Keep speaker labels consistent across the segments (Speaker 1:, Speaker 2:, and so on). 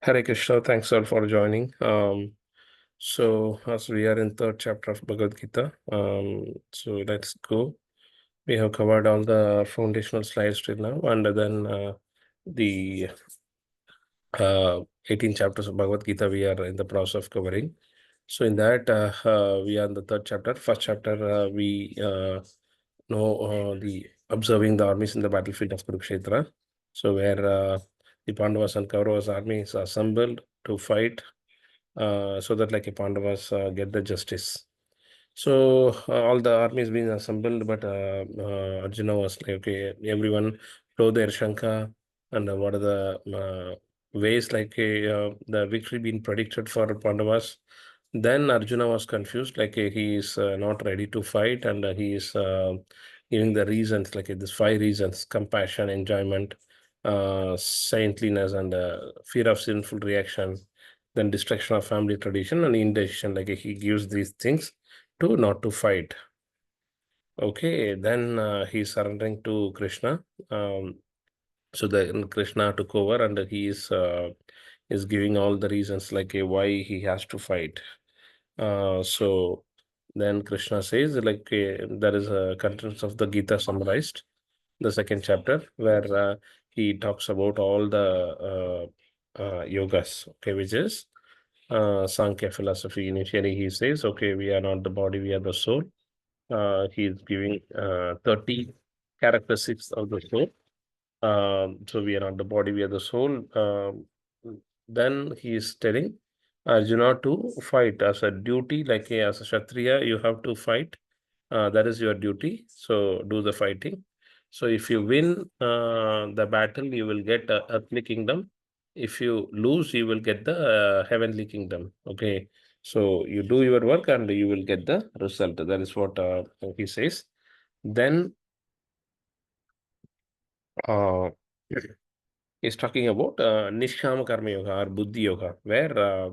Speaker 1: Hare Krishna, thanks all for joining. So as we are in third chapter of Bhagavad Gita, so let's go. We have covered all the foundational slides till now, and then the 18 chapters of Bhagavad Gita we are in the process of covering. So in that, we are in the third chapter. First chapter, we know the observing the armies in the battlefield of Kurukshetra. So where the Pandavas and Kauravas armies are assembled to fight, so that like a Pandavas get the justice. So all the armies being assembled, but Arjuna was like, okay, everyone blow their shanka, and what are the ways like the victory being predicted for Pandavas. Then Arjuna was confused, like he is not ready to fight, and he is giving the reasons, like these five reasons: compassion, enjoyment, saintliness, and fear of sinful reaction, then destruction of family tradition, and indecision. Like he gives these things to not to fight. Okay, then he's surrendering to Krishna. So then Krishna took over, and he is giving all the reasons like why he has to fight. So then Krishna says like there is a contents of the Gita summarized, the second chapter, where he talks about all the yogas, okay, which is Sankhya philosophy. Initially, he says, okay, we are not the body, we are the soul. He is giving 30 characteristics of the soul. So we are not the body, we are the soul. Then he is telling Arjuna to fight as a duty, like as a Kshatriya, you have to fight. That is your duty. So do the fighting. So if you win the battle, you will get a earthly kingdom. If you lose, you will get the heavenly kingdom. Okay. So you do your work and you will get the result. That is what he says. Then uh, he's talking about Nishkama Karma Yoga or Buddhi Yoga, where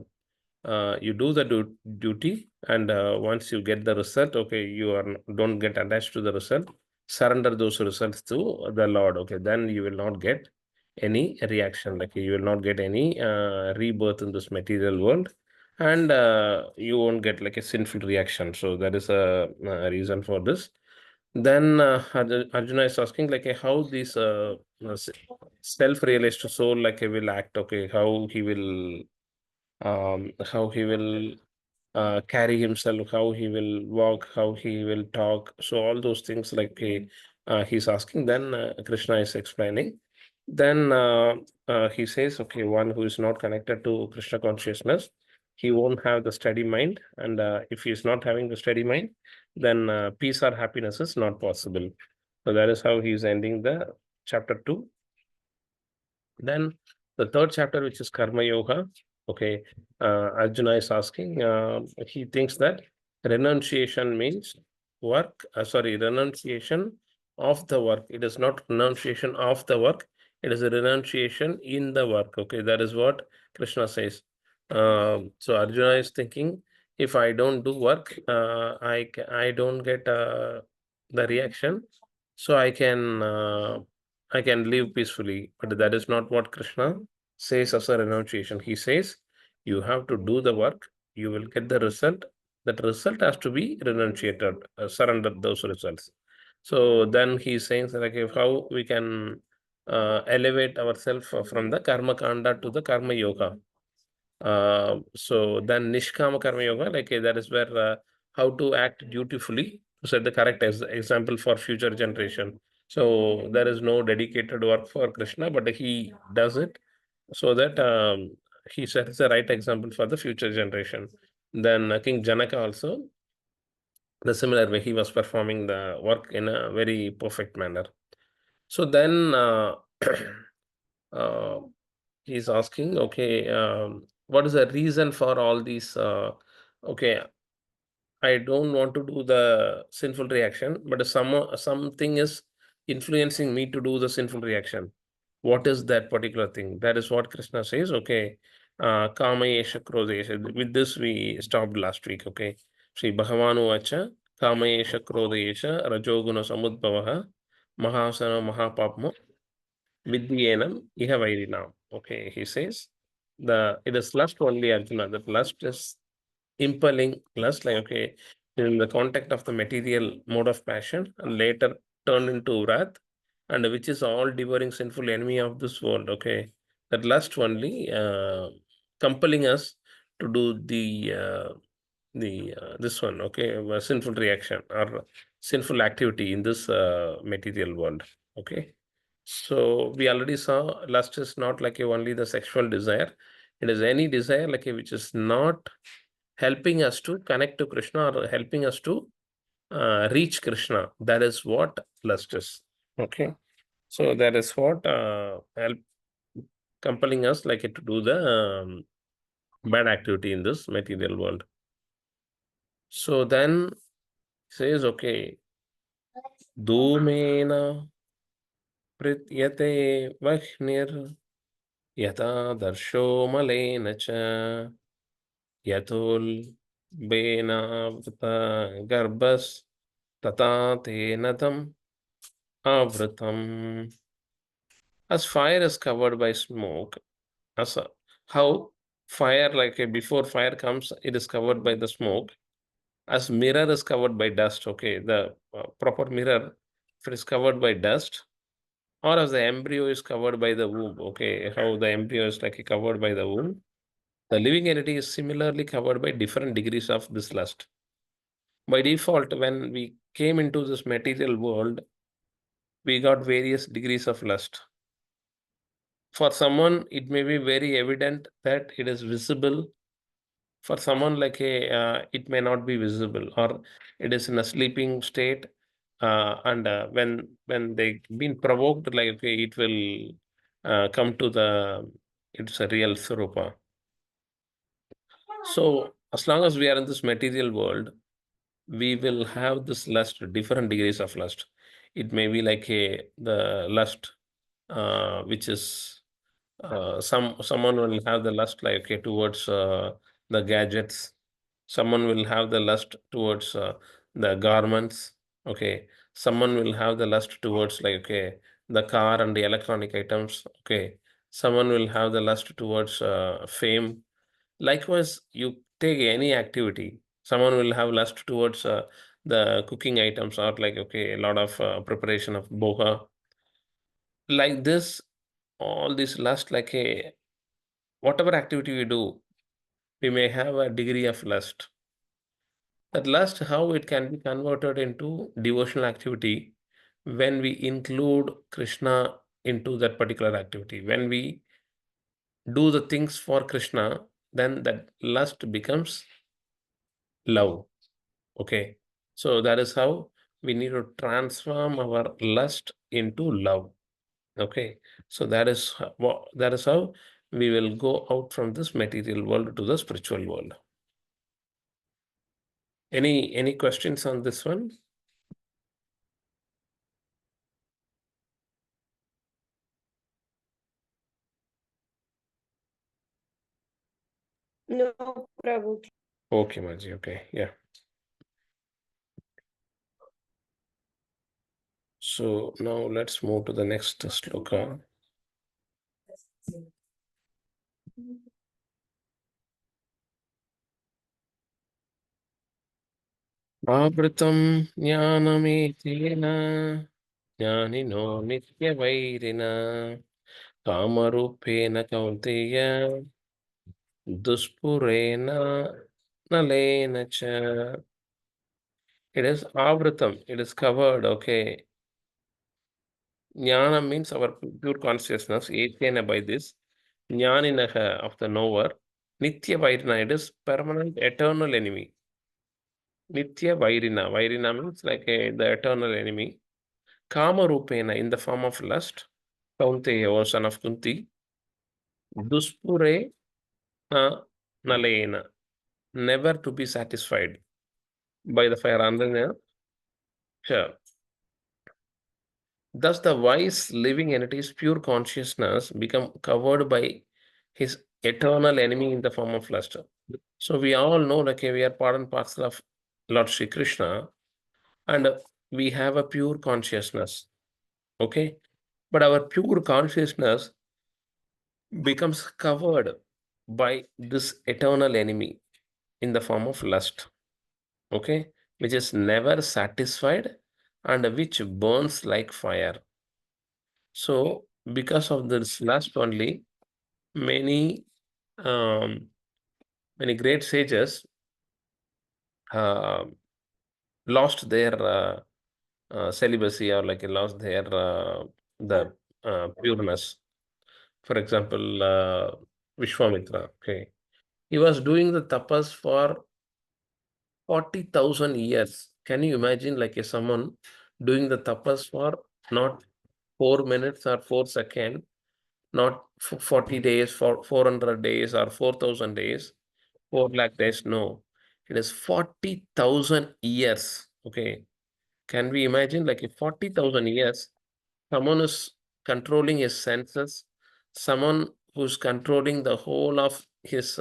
Speaker 1: you do the duty, and once you get the result, okay, you are don't get attached to the result. Surrender those results to the Lord. Okay, then you will not get any reaction. Like you will not get any rebirth in this material world, and you won't get like a sinful reaction. So that is a reason for this. Then Arjuna is asking like how this self-realized soul like will act. Okay, how he will carry himself, how he will walk, how he will talk. So all those things like he's asking. Then Krishna is explaining. Then he says, okay, one who is not connected to Krishna consciousness, he won't have the steady mind. And if he is not having the steady mind, then peace or happiness is not possible. So that is how he is ending the chapter 2. Then the third chapter, which is Karma Yoga, okay, Arjuna is asking, he thinks that renunciation means work, renunciation of the work. It is not renunciation of the work, it is a renunciation in the work. Okay, that is what Krishna says. So Arjuna is thinking, if I don't do work, I don't get the reaction, so I can live peacefully. But that is not what Krishna says as a renunciation. He says, you have to do the work, you will get the result. That result has to be renunciated, surrender those results. So then he's saying like how we can elevate ourselves from the karma kanda to the karma yoga. So then Nishkama Karma Yoga, like that is where how to act dutifully to set the correct example for future generation. So there is no dedicated work for Krishna, but he does it so that he sets the right example for the future generation. Then King Janaka also, the similar way he was performing the work in a very perfect manner. So then uh, he's asking, okay, what is the reason for all these? Okay, I don't want to do the sinful reaction, but something is influencing me to do the sinful reaction. What is that particular thing? That is what Krishna says. Okay, kama yesha krodha yesha. With this we stopped last week. Okay, Sri Bhagavanu vacha kama yesha krodha yesha rajoguna samudbhavaha mahasana mahapapmo vidyenam iha vairinam. Okay, he says. it is lust only, Arjuna. That lust is impelling lust, like okay, in the context of the material mode of passion, and later turned into wrath, and which is all devouring sinful enemy of this world. Okay, that lust only compelling us to do the this one. Okay, a sinful reaction or sinful activity in this material world. Okay. So we already saw lust is not like a only the sexual desire. It is any desire like a which is not helping us to connect to Krishna or helping us to reach Krishna. That is what lust is. Okay. So that is what help compelling us like to do the bad activity in this material world. So then says, okay, धूमेन पृथ्यते वह्निर् यथा दर्शो मलेन च यतोल्बेनावृता गर्भस्तथा तेन तम् आवृतम्. As fire is covered by smoke, as how fire, like before fire comes, it is covered by the smoke. As mirror is covered by dust, okay, the proper mirror, if it is covered by dust, or as the embryo is covered by the womb, okay, how the embryo is like covered by the womb, the living entity is similarly covered by different degrees of this lust. By default, when we came into this material world, we got various degrees of lust. For someone, it may be very evident that it is visible. For someone like it may not be visible, or it is in a sleeping state, and when they been provoked, like okay, it will come to the it's a real swarupa. So as long as we are in this material world, we will have this lust, different degrees of lust. It may be like the lust which is someone will have the lust like okay, towards the gadgets. Someone will have the lust towards the garments. Okay, someone will have the lust towards like okay, the car and the electronic items. Okay, someone will have the lust towards fame. Likewise, you take any activity, someone will have lust towards the cooking items, or like okay, a lot of preparation of boha. Like this, all this lust, like a whatever activity we do, we may have a degree of lust. That lust, how it can be converted into devotional activity when we include Krishna into that particular activity. When we do the things for Krishna, then that lust becomes love. Okay. So that is how we need to transform our lust into love. Okay. So that is how we will go out from this material world to the spiritual world. Any questions on this one?
Speaker 2: No, Prabhu.
Speaker 1: Okay, Maji. Okay. Yeah. So now let's move to the next sloka. Avritam jnanametena jnanino nityavairina kamarupena kaunteya duspurena nalena cha. It is avritam. It is covered. Okay. Jnana means our pure consciousness. Etena by this. Jnaninaha of the knower. Nitya vairina. It is permanent, eternal enemy. Nitya vairina. Vairina means like the eternal enemy. Kama rupena in the form of lust. Kaunteya, or son of Kunti. Duspure na nalena. Never to be satisfied by the fire. Sure. Thus, the wise living entity's pure consciousness become covered by his eternal enemy in the form of lust. So we all know like we are part and parcel of Lord Sri Krishna, and we have a pure consciousness. Okay, but our pure consciousness becomes covered by this eternal enemy in the form of lust, okay, which is never satisfied and which burns like fire. So, because of this lust only, many um, many great sages uh, lost their celibacy, or like lost their the pureness. For example, Vishwamitra. Okay, he was doing the tapas for 40,000 years. Can you imagine, like someone doing the tapas for not 4 minutes or 4 seconds, not 40 days, for 400 days or 4,000 days, 4 lakh days? No, it is 40,000 years. Okay, can we imagine, like 40,000 years, someone is controlling his senses, someone who's controlling the whole of his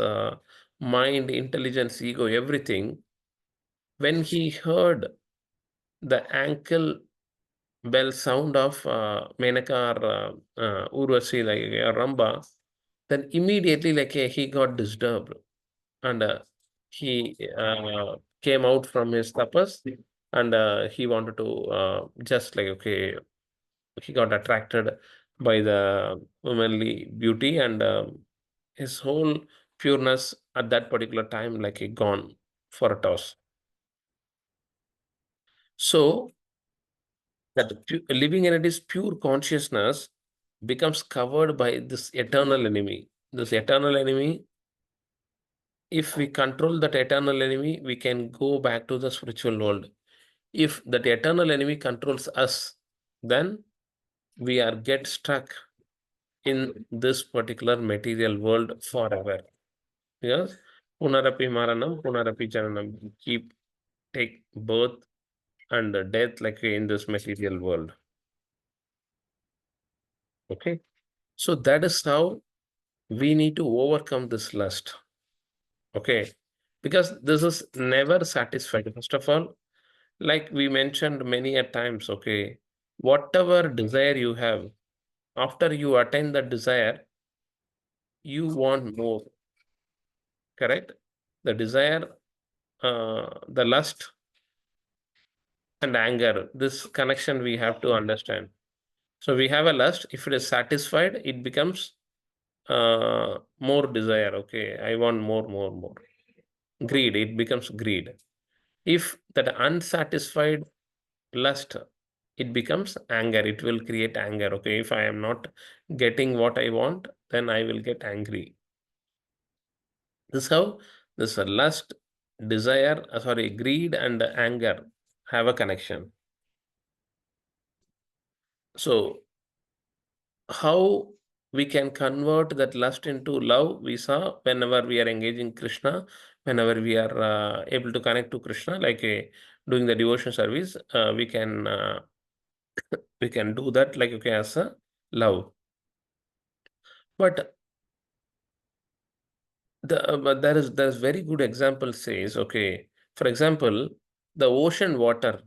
Speaker 1: mind, intelligence, ego, everything. When he heard the ankle bell sound of Menaka or Urvashi, like Ramba, then immediately like he got disturbed, and he came out from his tapas, and he wanted to just like, okay, he got attracted by the womanly beauty, and his whole pureness at that particular time like he gone for a toss. So that living in it is pure consciousness becomes covered by this eternal enemy. This eternal enemy, if we control that eternal enemy, we can go back to the spiritual world. If that eternal enemy controls us, then we are get stuck in this particular material world forever. Yes, punarapi maranam, punarapi jananam. Keep take birth and death like in this material world. Okay, so that is how we need to overcome this lust. Okay, because this is never satisfied. First of all, like we mentioned many a times, okay, whatever desire you have, after you attain that desire, you want more. Correct? The desire, the lust and anger, this connection we have to understand. So we have a lust. If it is satisfied, it becomes more desire. Okay, I want more, more, more. Greed, it becomes greed. If that unsatisfied lust, it becomes anger. It will create anger. Okay, if I am not getting what I want, then I will get angry. This is how this lust, desire, sorry, greed and anger have a connection. So how we can convert that lust into love, we saw whenever we are engaging Krishna, whenever we are able to connect to Krishna, like doing the devotion service, we can do that like, okay, as a love. But but there's very good example says, okay, for example, the ocean water,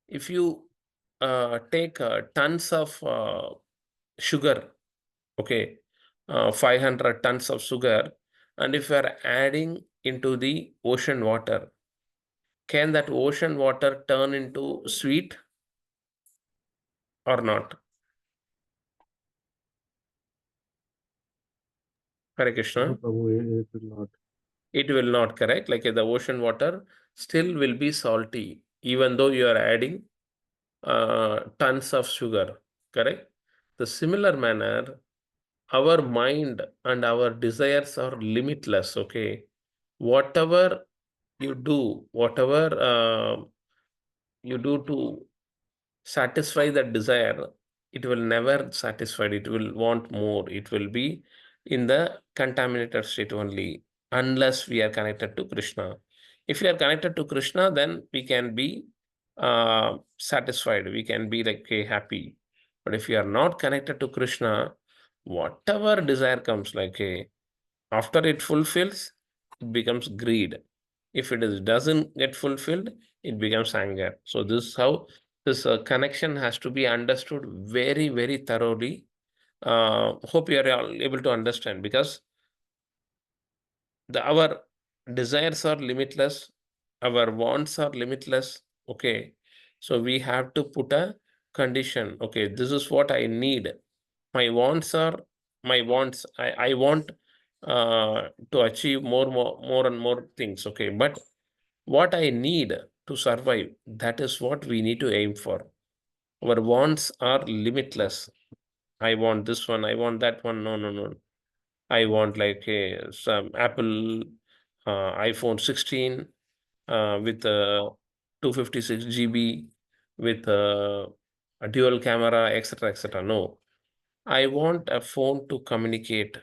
Speaker 1: if you take tons of sugar, okay, 500 tons of sugar, and if you are adding into the ocean water, can that ocean water turn into sweet or not? Hare Krishna.
Speaker 2: Prabhu, it will not.
Speaker 1: It will not, correct? Like the ocean water still will be salty, even though you are adding tons of sugar, correct? The similar manner, our mind and our desires are limitless, okay? Whatever you do, whatever you do to satisfy that desire, it will never satisfy. It will want more. It will be in the contaminated state only, unless we are connected to Krishna. If we are connected to Krishna, then we can be satisfied. We can be like, okay, happy. But if you are not connected to Krishna, whatever desire comes, like, okay, after it fulfills, it becomes greed. If it doesn't get fulfilled, it becomes anger. So this is how this connection has to be understood very, very thoroughly. Hope you are all able to understand, because our desires are limitless, our wants are limitless. Okay, so we have to put a condition. Okay, this is what I need. My wants are my wants. I want to achieve more and more things. Okay, but what I need to survive, that is what we need to aim for. Our wants are limitless. I want this one, I want that one. No, no, no. I want like some Apple iPhone 16 with 256 GB with a dual camera, etc., etc. No, I want a phone to communicate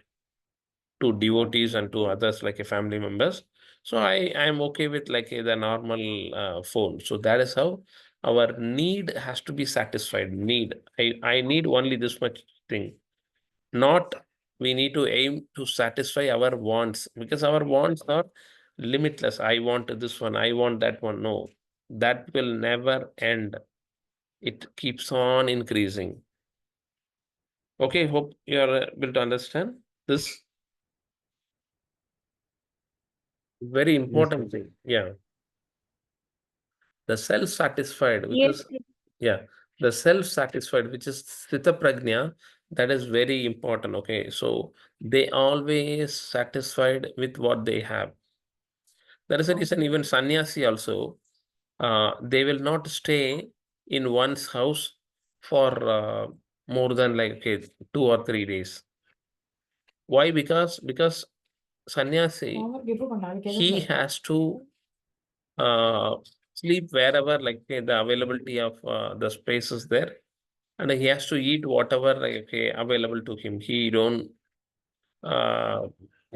Speaker 1: to devotees and to others like a family members. So I am okay with like the normal phone. So that is how our need has to be satisfied. Need, I need only this much thing. Not we need to aim to satisfy our wants, because our wants are limitless. I want this one, I want that one. No, that will never end. It keeps on increasing. Okay, hope you are able to understand this very
Speaker 2: Yes,
Speaker 1: important
Speaker 2: sir.
Speaker 1: thing. Yeah. The self-satisfied, which
Speaker 3: Yes,
Speaker 1: is, yeah, the self-satisfied, which is Sthita Prajna, that is very important. Okay, so they always satisfied with what they have. That is the reason even sannyasi also, they will not stay in one's house for more than like okay, 2 or 3 days. Why? Because sannyasi, he has to uh, sleep wherever like okay, the availability of the space is there, and he has to eat whatever like okay, available to him. Uh,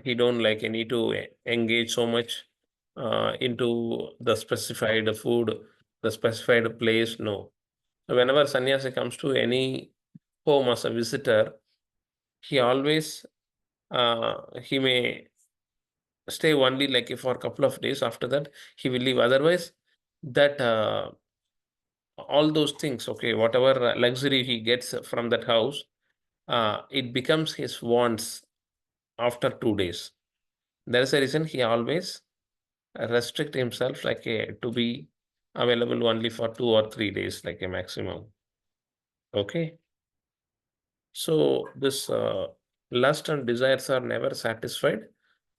Speaker 1: he don't like need to engage so much into the specified food, the specified place. No. So whenever sannyasi comes to any home as a visitor, he always he may stay only like for a couple of days. After that, he will leave. Otherwise, that all those things, okay, whatever luxury he gets from that house, it becomes his wants after 2 days. There is a reason he always restrict himself like a to be available only for 2 or 3 days, like a maximum. Okay. So this lust and desires are never satisfied,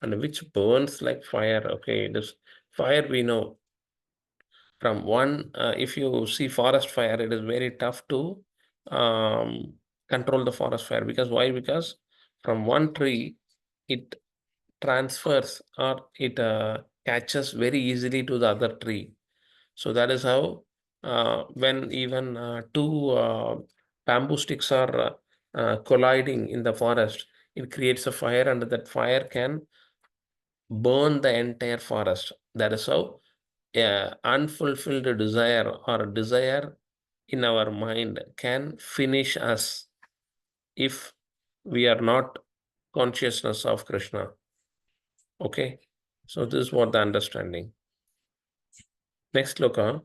Speaker 1: and which burns like fire. Okay, this fire we know from one. If you see forest fire, it is very tough to um, control the forest fire. Because why? Because from one tree, it transfers or it catches very easily to the other tree. So that is how when even two bamboo sticks are colliding in the forest, it creates a fire, and that fire can burn the entire forest. That is how unfulfilled desire or desire in our mind can finish us if we are not consciousness of Krishna. Okay, so this is what the understanding. Next loka.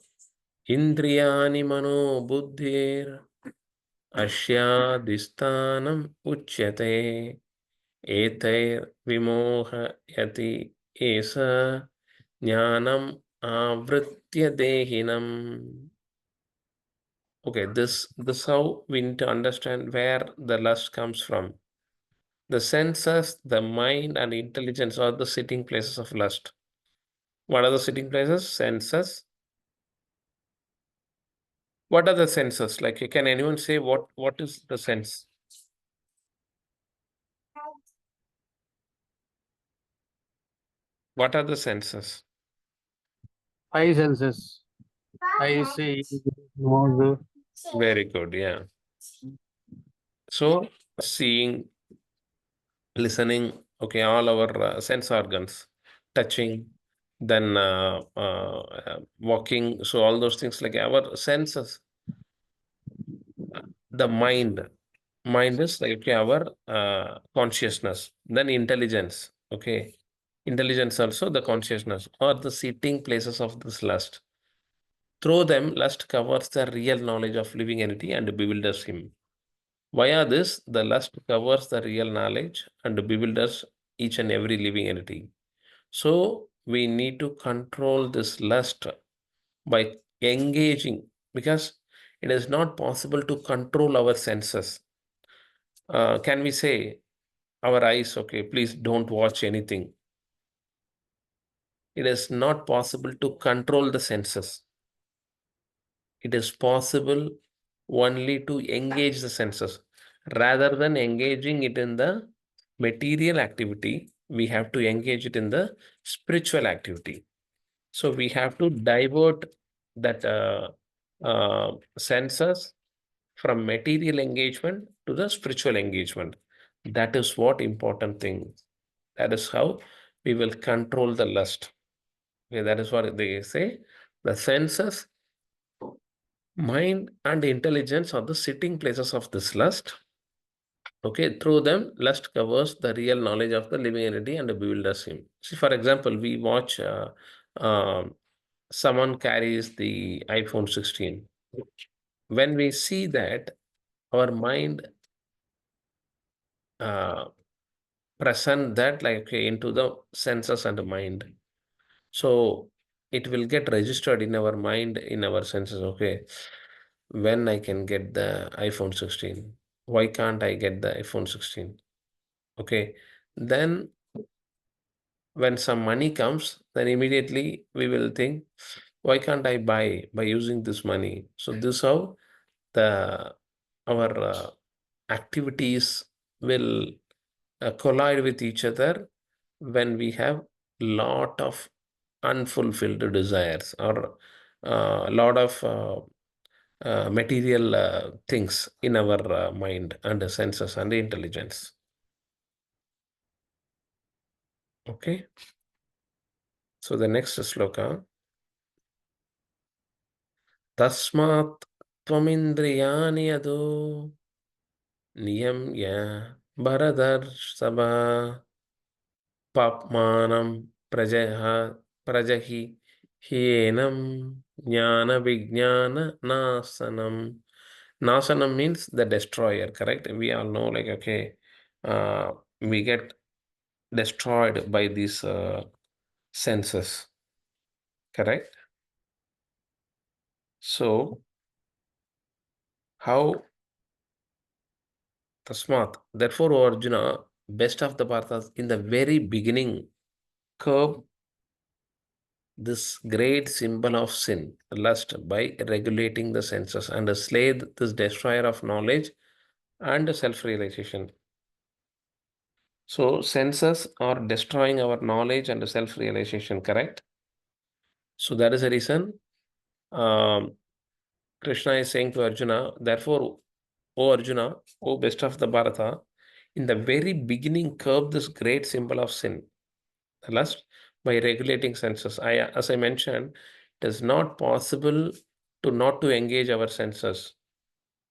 Speaker 1: Indriyani mano buddhir ashyadisthanam uchyate etair vimohayati esa jnanam avritya dehinam. Okay, this how we need to understand where the lust comes from. The senses, the mind, and intelligence are the sitting places of lust. What are the sitting places? Senses. What are the senses? Like, can anyone say what is the sense? What are the senses?
Speaker 2: Five senses. I see nose.
Speaker 1: Very good. Yeah. So seeing, listening, okay, all our sense organs, touching, then walking. So all those things like our senses, the mind is like okay, our consciousness, then intelligence. Okay, intelligence also the consciousness or the sitting places of this lust. Through them, lust covers the real knowledge of living entity and bewilders him. Via this, the lust covers the real knowledge and bewilders each and every living entity. So we need to control this lust by engaging, because it is not possible to control our senses. Can we say our eyes, okay, please don't watch anything? It is not possible to control the senses. It is possible only to engage the senses. Rather than engaging it in the material activity, we have to engage it in the spiritual activity. So we have to divert that senses from material engagement to the spiritual engagement. That is what important thing. That is how we will control the lust. Okay, that is what they say. The senses, mind, and intelligence are the sitting places of this lust. Okay, through them, lust covers the real knowledge of the living entity and bewilders him. See, for example, we watch someone carries the iPhone 16. When we see that, our mind uh, present that like okay, into the senses and the mind. So it will get registered in our mind, in our senses. Okay, when I can get the iPhone 16? Why can't I get the iPhone 16? Okay, then when some money comes, then immediately we will think, why can't I buy by using this money? So this how the our activities will collide with each other when we have lot of unfulfilled desires or a lot of material things in our mind and the senses and the intelligence. Okay, so the next sloka. Tasmat tvamindriyani ado niyamya bharadarshaba papmanam prajaha prajahi hyenam jnana vijnana nasanam. Nasanam means the destroyer, correct? We all know, like, okay, we get destroyed by these senses, correct? So, how Tasmat, therefore, O Arjuna, best of the Bharatas, in the very beginning, curb this great symbol of sin, lust, by regulating the senses and slay this destroyer of knowledge and self-realization. So, senses are destroying our knowledge and self-realization, correct? So, that is the reason um, Krishna is saying to Arjuna, therefore, O Arjuna, O best of the Bharata, in the very beginning, curb this great symbol of sin, lust, by regulating senses. As I mentioned, it is not possible to not to engage our senses.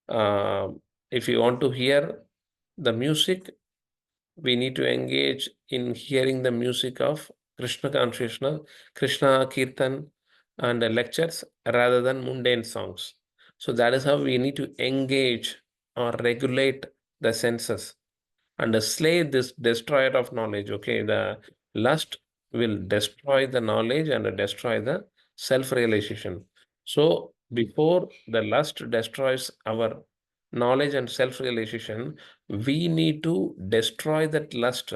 Speaker 1: If you want to hear the music, we need to engage in hearing the music of Krishna consciousness, Krishna Kirtan, and lectures rather than mundane songs. So that is how we need to engage or regulate the senses and slay this destroyer of knowledge. Okay, the lust will destroy the knowledge and destroy the self-realization. So before the lust destroys our knowledge and self-realization, we need to destroy that lust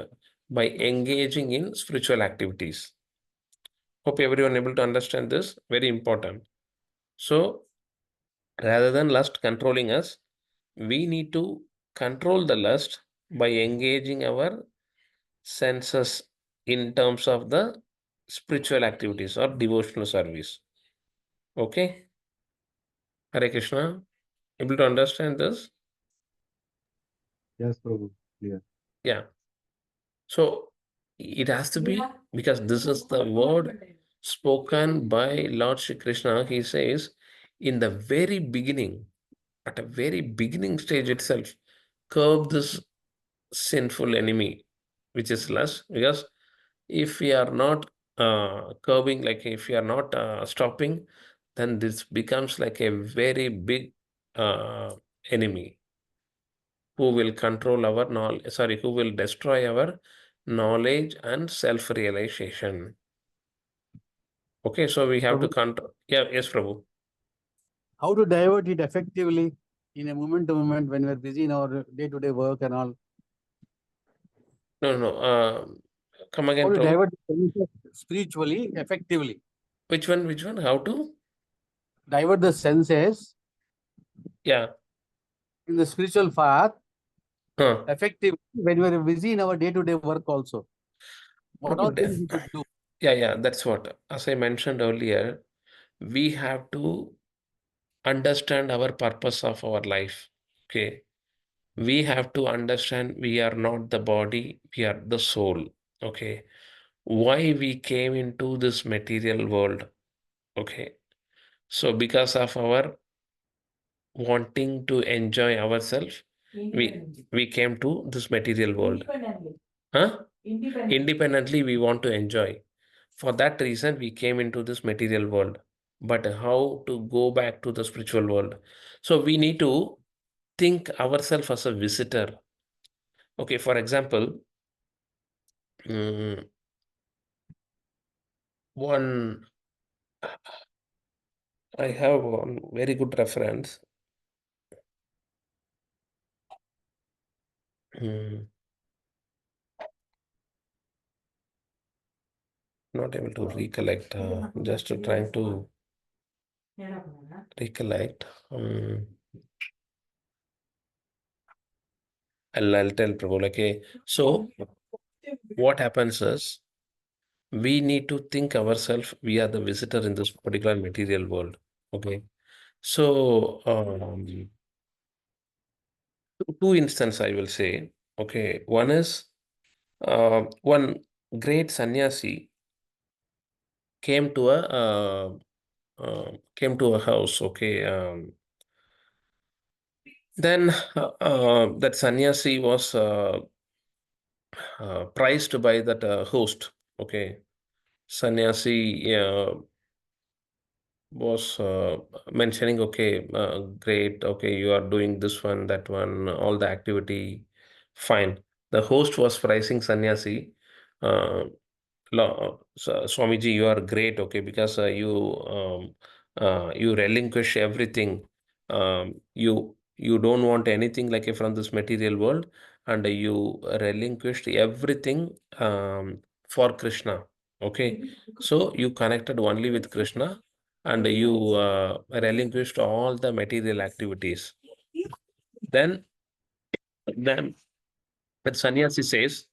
Speaker 1: by engaging in spiritual activities. Hope everyone able to understand this. Very important. So rather than lust controlling us, we need to control the lust by engaging our senses in terms of the spiritual activities or devotional service. Okay, Hare Krishna, able to understand this?
Speaker 2: Yes, Prabhu. Clear.
Speaker 1: Yeah. So it has to be, because this is the word spoken by Lord Shri Krishna. He says, in the very beginning, at a very beginning stage itself, curb this sinful enemy, which is lust. Because if we are not curbing, like if we are not stopping, then this becomes like a very big enemy who will control our knowledge, sorry, who will destroy our knowledge and self-realization. Okay, so we have to
Speaker 2: Prabhu,
Speaker 1: control. Yeah, yes, Prabhu.
Speaker 2: how to divert it effectively in a moment to moment when we're busy in our day-to-day work and all?
Speaker 1: No, no. Come
Speaker 2: How
Speaker 1: again,
Speaker 2: to
Speaker 1: Prabhu.
Speaker 2: divert the senses spiritually effectively?
Speaker 1: Which one? Which one? How to?
Speaker 2: Divert the senses
Speaker 1: Yeah.
Speaker 2: in the spiritual path
Speaker 1: Huh.
Speaker 2: effectively when we're busy in our day-to-day work also. What
Speaker 1: No,
Speaker 2: all things we should do?
Speaker 1: yeah, yeah. That's what. As I mentioned earlier, we have to understand our purpose of our life. Okay. We have to understand we are not the body, we are the soul. Okay. Why we came into this material world. Okay. So because of our wanting to enjoy ourselves, we came to this material world. Huh? Independently, we want to enjoy. For that reason, we came into this material world. But how to go back to the spiritual world? So we need to think ourselves as a visitor. Okay, for example, mm, one I have one very good reference. Mm, Not able to recollect. Just trying to recollect. I'll tell Prabhu. Okay, so what happens is we need to think ourselves we are the visitor in this particular material world. Okay, so two instances I will say. Okay, one is one great sannyasi came to a house. Okay, then that sannyasi was prized by that host. Okay, sannyasi was mentioning, okay, great, okay, you are doing this one, that one, all the activity, fine. The host was praising sannyasi. Uh, Swamiji, you are great, okay, because you relinquish everything. You don't want anything like from this material world, and you relinquished everything for Krishna. Okay, so you connected only with Krishna, and you relinquished all the material activities. Then, then that sannyasi says,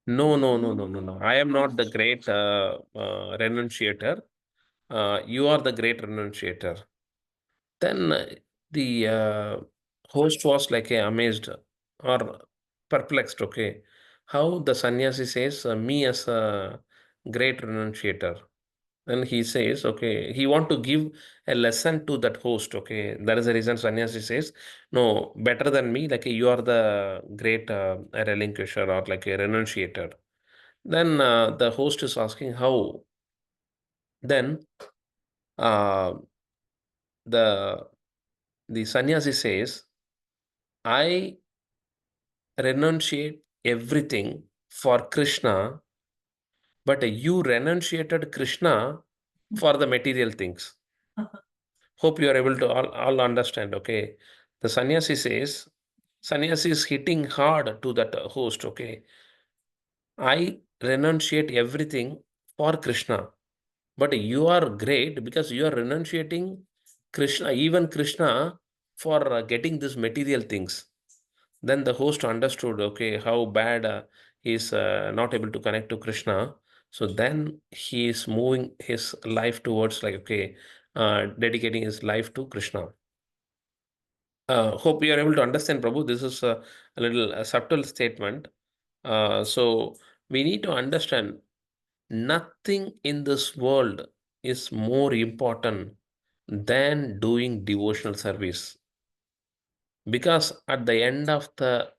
Speaker 1: no, no, no, no, no, no. I am not the great renunciator. You are the great renunciator. Then the host was like amazed or perplexed. Okay, how the sannyasi says me as a great renunciator. Then he says, okay, he want to give a lesson to that host. Okay, that is the reason sannyasi says, no, better than me. Like you are the great relinquisher or like a renunciator. Then the host is asking how. Then uh, the the sannyasi says, I renunciate everything for Krishna, but you renunciated Krishna for the material things. Hope you are able to all understand. Okay. The sannyasi says, sannyasi is hitting hard to that host. Okay. I renunciate everything for Krishna, but you are great because you are renunciating Krishna, even Krishna, for getting these material things. Then the host understood, okay, how bad he is not able to connect to Krishna. So then he is moving his life towards like, okay, dedicating his life to Krishna. Hope you are able to understand, Prabhu. This is a little subtle statement. So we need to understand nothing in this world is more important than doing devotional service, because at the end of the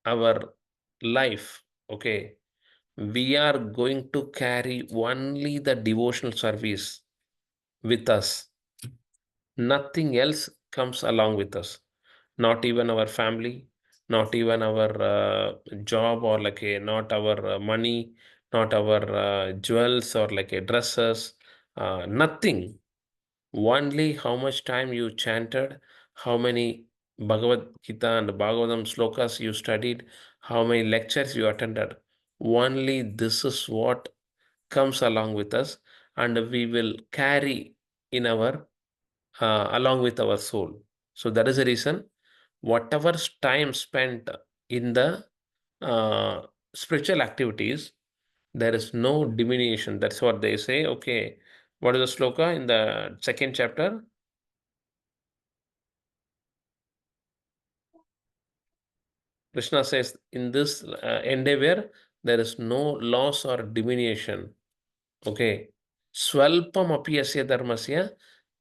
Speaker 1: our life, okay, we are going to carry only the devotional service with us. Nothing else comes along with us, not even our family, not even our job, or like a not our money, not our jewels, or like a dresses, nothing. Only how much time you chanted, how many Bhagavad Gita and Bhagavatam slokas you studied, how many lectures you attended. Only this is what comes along with us, and we will carry in our along with our soul. So that is the reason, whatever time spent in the uh, spiritual activities, there is no diminution. That's what they say. Okay, what is the sloka in the second chapter? Krishna says, in this endeavor, there is no loss or diminution. Okay. Swalpam apiyasya dharmasya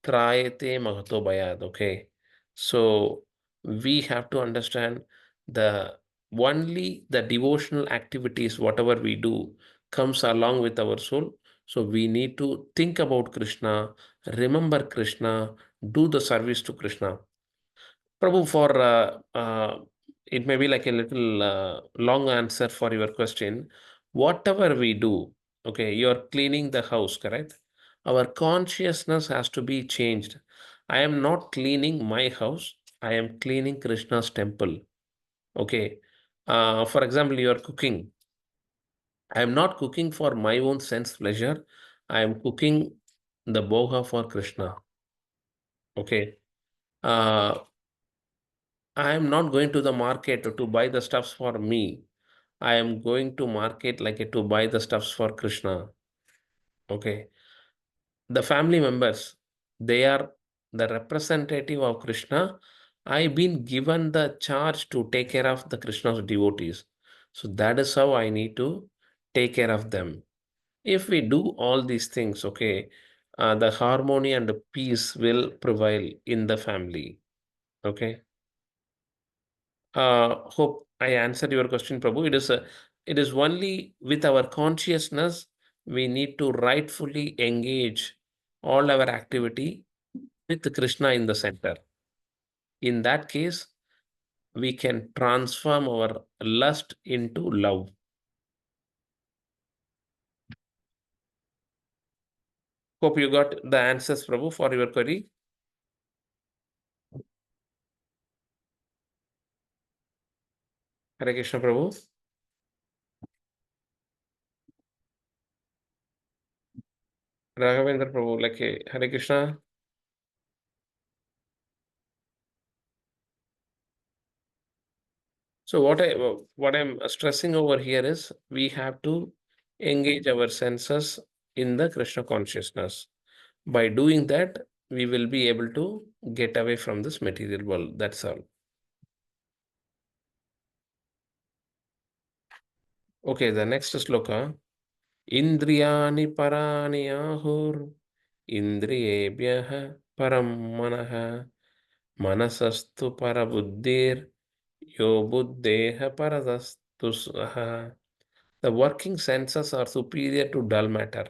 Speaker 1: trayate mahato bhayad. Okay. So we have to understand, the only the devotional activities, whatever we do, comes along with our soul. So we need to think about Krishna, remember Krishna, do the service to Krishna. Prabhu, for it may be like a little long answer for your question. Whatever we do, okay, you're cleaning the house, correct? Our consciousness has to be changed. I am not cleaning my house, I am cleaning Krishna's temple. Okay. For example, you are cooking. I am not cooking for my own sense pleasure. I am cooking the boga for Krishna. Okay. Uh, I am not going to the market to buy the stuffs for me. I am going to market like to buy the stuffs for Krishna. Okay. The family members, they are the representative of Krishna. I've been given the charge to take care of the Krishna's devotees. So that is how I need to take care of them. If we do all these things, okay, the harmony and the peace will prevail in the family. Okay. Hope I answered your question, Prabhu. It is only with our consciousness we need to rightfully engage all our activity with Krishna in the center. In that case, we can transform our lust into love. Hope you got the answers, Prabhu, for your query. Hare Krishna, Prabhu. Raghavendra Prabhu, like Hare Krishna. So what I'm stressing over here is, we have to engage our senses in the Krishna consciousness. By doing that, we will be able to get away from this material world. That's all. Okay, the next sloka. Indriyani parani ahur indriyebhyah param manaha manasastu parabuddhir yo buddheha paradastu saha. The working senses are superior to dull matter.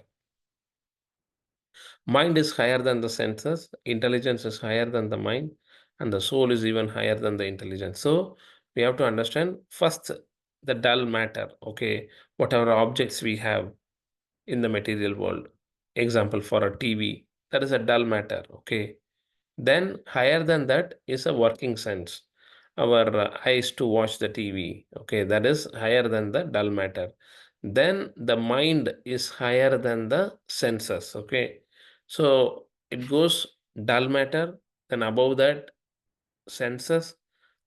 Speaker 1: Mind is higher than the senses, intelligence is higher than the mind, and the soul is even higher than the intelligence. So we have to understand first the dull matter, okay, whatever objects we have in the material world. Example, for a TV, that is a dull matter, okay. Then higher than that is a working sense. Our eyes to watch the TV. Okay, that is higher than the dull matter. Then the mind is higher than the senses. Okay, so it goes dull matter, then above that senses,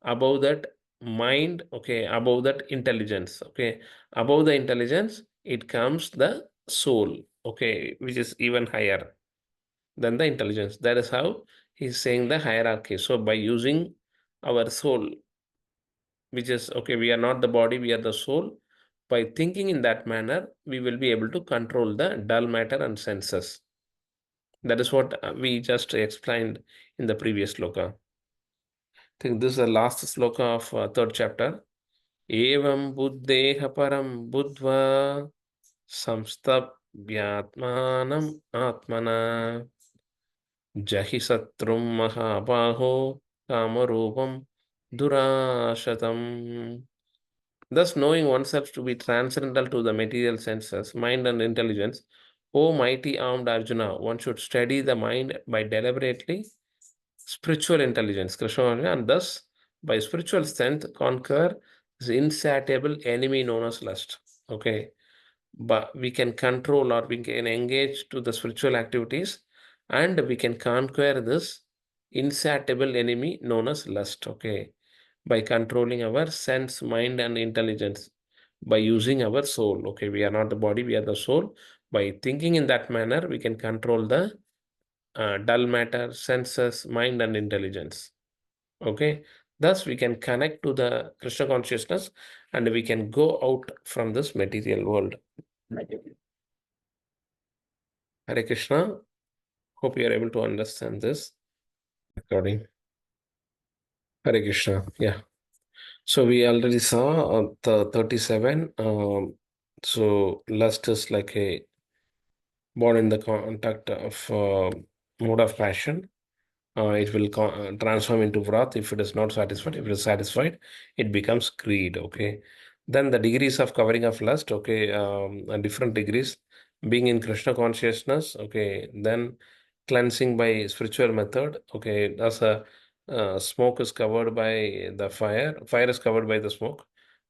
Speaker 1: above that mind, okay, above that intelligence. Okay, above the intelligence, it comes the soul, okay, which is even higher than the intelligence. That is how he's saying the hierarchy. So by using our soul, which is okay, we are not the body, we are the soul. By thinking in that manner, we will be able to control the dull matter and senses. That is what we just explained in the previous sloka. I think this is the last sloka of third chapter. Evam buddheha param buddhva samstabhyatmanam atmana Jahi Satrum Mahabaho Kamarupam Durashatam. Thus, knowing oneself to be transcendental to the material senses, mind, and intelligence, O mighty armed Arjuna, one should steady the mind by deliberately spiritual intelligence, Krishna, and thus by spiritual strength conquer the insatiable enemy known as lust. Okay, but we can control or we can engage to the spiritual activities, and we can conquer this insatiable enemy known as lust. Okay, by controlling our sense, mind, and intelligence, by using our soul. Okay, we are not the body, we are the soul. By thinking in that manner, we can control the dull matter, senses, mind, and intelligence. Okay, thus we can connect to the Krishna consciousness and we can go out from this material world. Hare Krishna. Hope you are able to understand this recording. Hare Krishna. Yeah. So we already saw the 37. So lust is like a born in the contact of mode of passion. It will transform into wrath if it is not satisfied. If it is satisfied, it becomes greed. Okay. Then the degrees of covering of lust. Okay. Different degrees. Being in Krishna consciousness. Okay. Then cleansing by spiritual method. Okay. As a smoke is covered by the fire. Fire is covered by the smoke.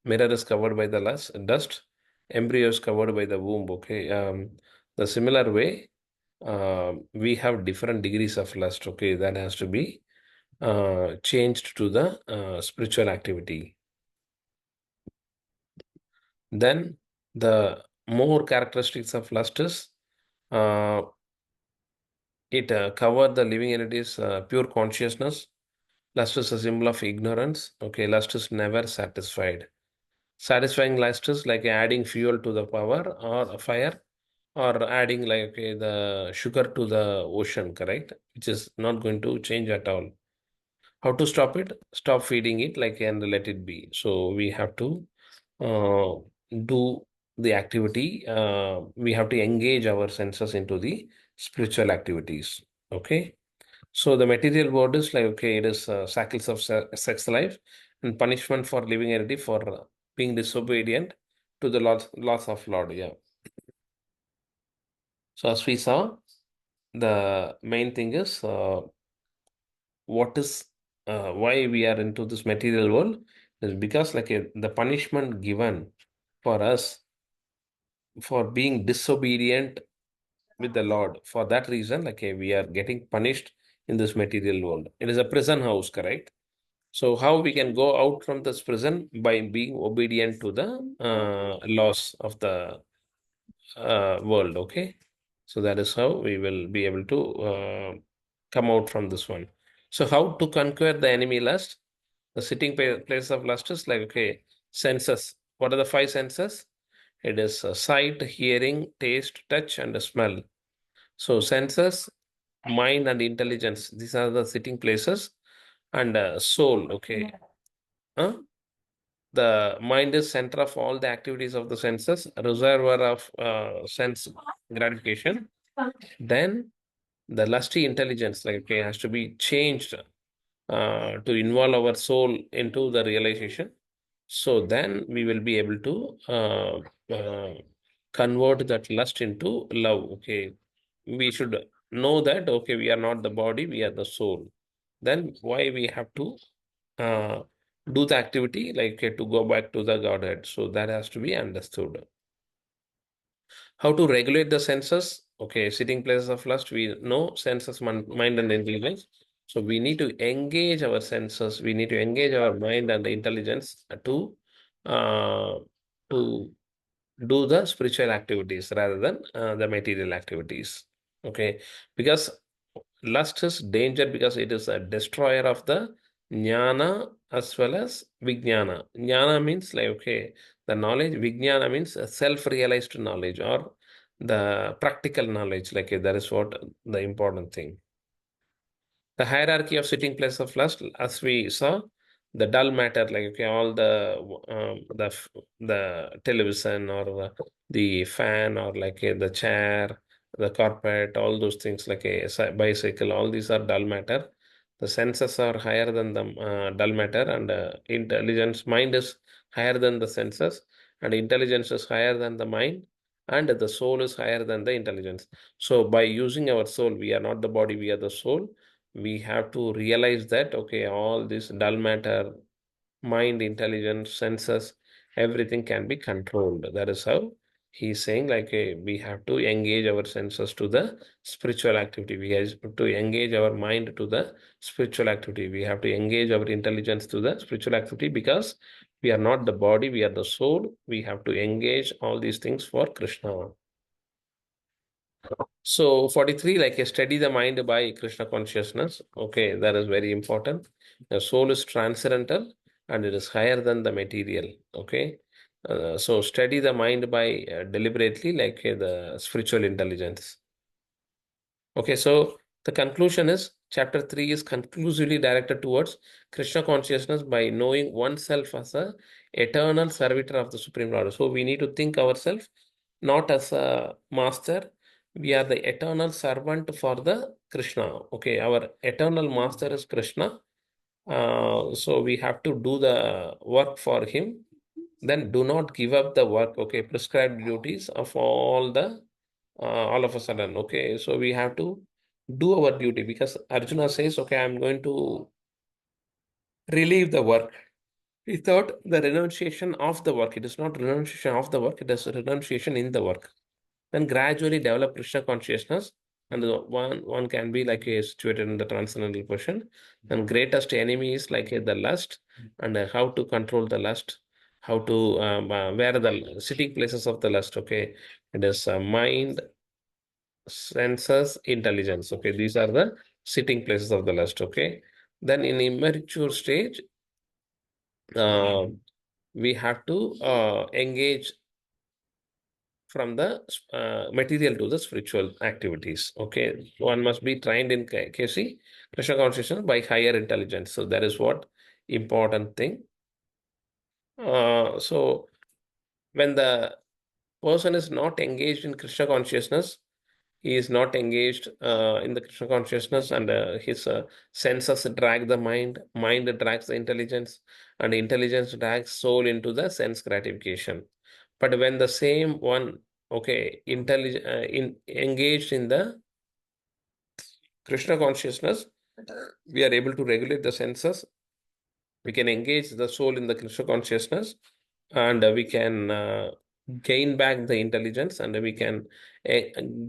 Speaker 1: Mirror is covered by the dust. Embryo is covered by the womb. Okay. The similar way we have different degrees of lust. Okay, that has to be changed to the spiritual activity. Then the more characteristics of lust is uh, it cover the living entities pure consciousness. Lust is a symbol of ignorance. Okay, lust is never satisfied. Satisfying lust is like adding fuel to the power or a fire, or adding like okay, the sugar to the ocean, correct? Which is not going to change at all. How to stop it? Stop feeding it like and let it be. So we have to uh, do the activity. We have to engage our senses into the spiritual activities. Okay. So the material world is like okay, it is cycles of sex life and punishment for living entity for being disobedient to the laws of Lord. Yeah. So as we saw, the main thing is what is why we are into this material world is because like the punishment given for us for being disobedient with the Lord. For that reason, like we are getting punished in this material world. It is a prison house, correct? So how we can go out from this prison by being obedient to the laws of the world. Okay, so that is how we will be able to come out from this one. So how to conquer the enemy lust? The sitting place of lust is like okay, senses. What are the five senses? It is sight, hearing, taste, touch, and smell. So senses, mind, and intelligence. These are the sitting places, and soul. Okay, huh? The mind is center of all the activities of the senses, reservoir of sense gratification. Then the lusty intelligence, like okay, has to be changed to involve our soul into the realization. So then we will be able to convert that lust into love. Okay, we should know that okay, we are not the body, we are the soul. Then why we have to uh, do the activity like to go back to the Godhead. So that has to be understood. How to regulate the senses? Okay, sitting places of lust, we know senses, mind, and intelligence. So we need to engage our senses. We need to engage our mind and the intelligence uh, to do the spiritual activities rather than the material activities. Okay, because lust is danger because it is a destroyer of the jnana as well as vijnana. Jnana means like okay, the knowledge. Vijnana means self-realized knowledge or the practical knowledge. Like that is what the important thing. The hierarchy of sitting place of lust, as we saw, the dull matter, like okay, all the television or the fan or like the chair, the carpet, all those things like a bicycle, all these are dull matter. The senses are higher than the dull matter, and intelligence mind is higher than the senses, and intelligence is higher than the mind, and the soul is higher than the intelligence. So by using our soul, we are not the body, we are the soul. We have to realize that, okay, all this dull matter, mind, intelligence, senses, everything can be controlled. That is how he's saying, like, we have to engage our senses to the spiritual activity. We have to engage our mind to the spiritual activity. We have to engage our intelligence to the spiritual activity, because we are not the body, we are the soul. We have to engage all these things for Krishna. So 43, like, study the mind by Krishna consciousness. Okay, that is very important. The soul is transcendental and it is higher than the material. Okay, so study the mind by deliberately, like, the spiritual intelligence. Okay, so the conclusion is chapter 3 is conclusively directed towards Krishna consciousness by knowing oneself as a eternal servitor of the Supreme Lord. So we need to think ourselves not as a master. We are the eternal servant for the Krishna. Okay, our eternal master is Krishna. So we have to do the work for him. Then do not give up the work, okay, prescribed duties of all of a sudden. Okay, so we have to do our duty, because Arjuna says, okay, I'm going to relieve the work. Without the renunciation of the work, it is not renunciation of the work, it is renunciation in the work. Then gradually develop Krishna consciousness, and one can be like a situated in the transcendental position. And greatest enemy is like the lust, and how to control the lust, how to where are the sitting places of the lust. Okay, it is mind, senses, intelligence. Okay, these are the sitting places of the lust. Okay, then in immature stage, uh, we have to engage from the material to the spiritual activities. Okay, one must be trained in KC, Krishna consciousness, by higher intelligence. So that is what important thing. So when the person is not engaged in Krishna consciousness, he is not engaged in the Krishna consciousness, and his senses drag the mind, mind drags the intelligence, and intelligence drags soul into the sense gratification. But when the same one, okay, engaged in the Krishna consciousness, we are able to regulate the senses. We can engage the soul in the Krishna consciousness, and we can gain back the intelligence, and we can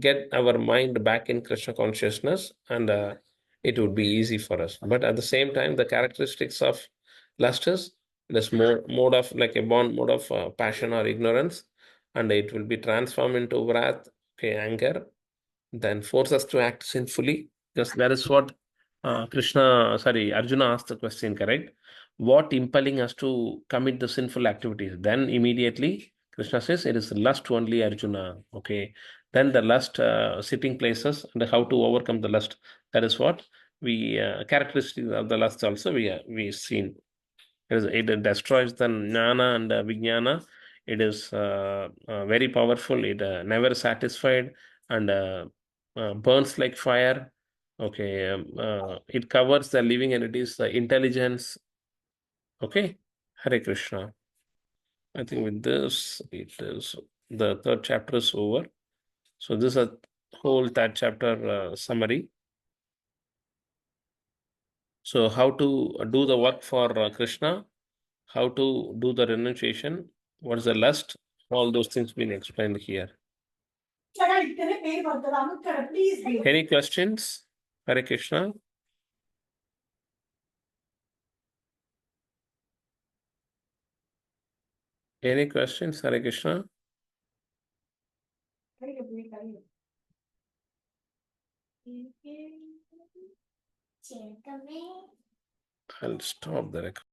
Speaker 1: get our mind back in Krishna consciousness, and it would be easy for us. But at the same time, the characteristics of lust is this mode of, like, a born mode of passion or ignorance, and it will be transformed into wrath, okay, anger, then force us to act sinfully. Because that is what Arjuna asked the question, correct? What impelling us to commit the sinful activities? Then immediately Krishna says it is lust only, Arjuna. Okay. Then the lust sitting places and how to overcome the lust. That is what we characteristics of the lust also we seen. It destroys the jnana and vijnana. It is very powerful. It never satisfied, and burns like fire. Okay, it covers the living entities, the intelligence. Okay, Hare Krishna. I think with this, it is the third chapter is over. So this is a whole third chapter summary. So how to do the work for Krishna, how to do the renunciation, what is the lust, all those things being explained here. Any questions? Hare Krishna. Any questions? Hare Krishna. I'll stop the recording.